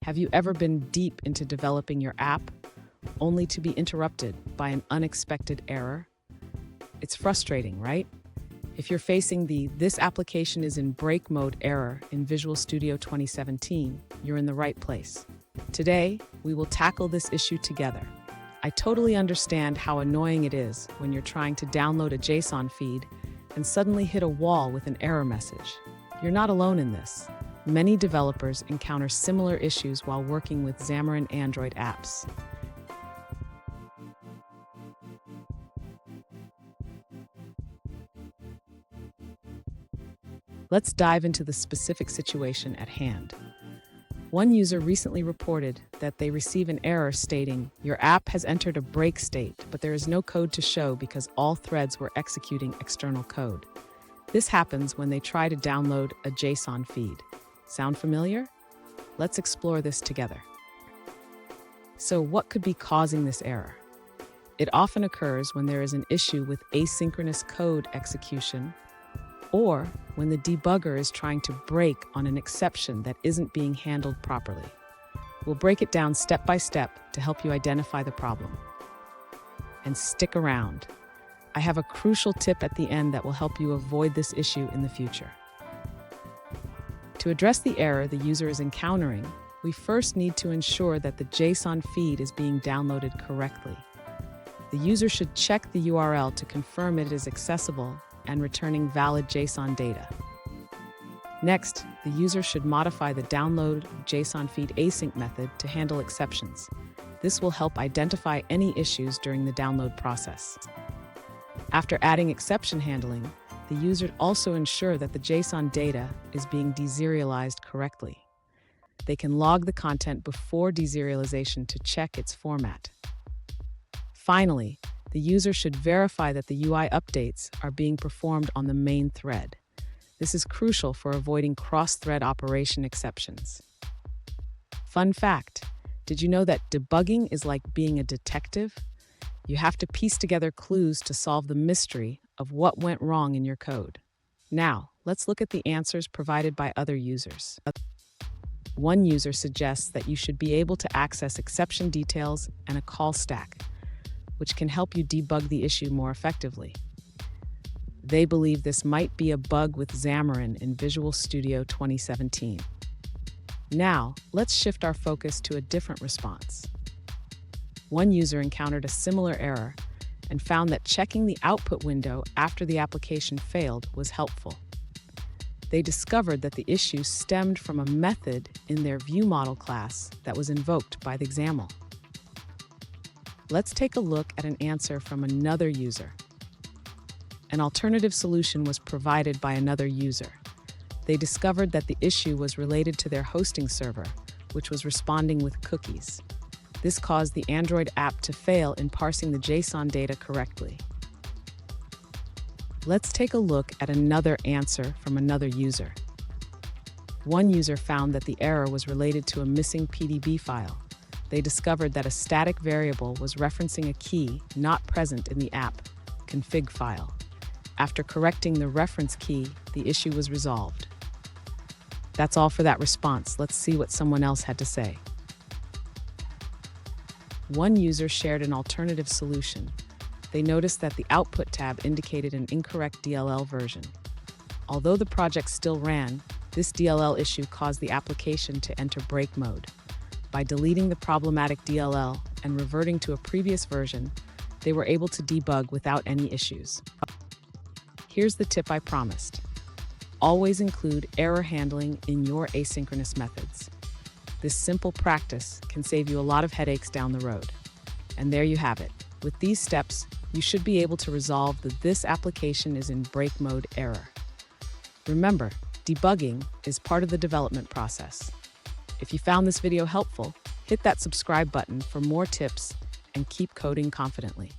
Have you ever been deep into developing your app, only to be interrupted by an unexpected error? It's frustrating, right? If you're facing the "this application is in break mode" error in Visual Studio 2017, you're in the right place. Today, we will tackle this issue together. I totally understand how annoying it is when you're trying to download a JSON feed and suddenly hit a wall with an error message. You're not alone in this. Many developers encounter similar issues while working with Xamarin Android apps. Let's dive into the specific situation at hand. One user recently reported that they receive an error stating, "Your app has entered a break state, but there is no code to show because all threads were executing external code." This happens when they try to download a JSON feed. Sound familiar? Let's explore this together. So, what could be causing this error? It often occurs when there is an issue with asynchronous code execution, or when the debugger is trying to break on an exception that isn't being handled properly. We'll break it down step by step to help you identify the problem. And stick around. I have a crucial tip at the end that will help you avoid this issue in the future. To address the error the user is encountering, we first need to ensure that the JSON feed is being downloaded correctly. The user should check the URL to confirm it is accessible and returning valid JSON data. Next, the user should modify the download JSON feed async method to handle exceptions. This will help identify any issues during the download process. After adding exception handling, the user also ensure that the JSON data is being deserialized correctly. They can log the content before deserialization to check its format. Finally, the user should verify that the UI updates are being performed on the main thread. This is crucial for avoiding cross-thread operation exceptions. Fun fact, did you know that debugging is like being a detective? You have to piece together clues to solve the mystery of what went wrong in your code. Now, let's look at the answers provided by other users. One user suggests that you should be able to access exception details and a call stack, which can help you debug the issue more effectively. They believe this might be a bug with Xamarin in Visual Studio 2017. Now, let's shift our focus to a different response. One user encountered a similar error and found that checking the output window after the application failed was helpful. They discovered that the issue stemmed from a method in their viewModel class that was invoked by the XAML. Let's take a look at an answer from another user. An alternative solution was provided by another user. They discovered that the issue was related to their hosting server, which was responding with cookies. This caused the Android app to fail in parsing the JSON data correctly. Let's take a look at another answer from another user. One user found that the error was related to a missing PDB file. They discovered that a static variable was referencing a key not present in the app config file. After correcting the reference key, the issue was resolved. That's all for that response. Let's see what someone else had to say. One user shared an alternative solution. They noticed that the Output tab indicated an incorrect DLL version. Although the project still ran, this DLL issue caused the application to enter break mode. By deleting the problematic DLL and reverting to a previous version, they were able to debug without any issues. Here's the tip I promised. Always include error handling in your asynchronous methods. This simple practice can save you a lot of headaches down the road. And there you have it. With these steps, you should be able to resolve the "this application is in break mode" error. Remember, debugging is part of the development process. If you found this video helpful, hit that subscribe button for more tips and keep coding confidently.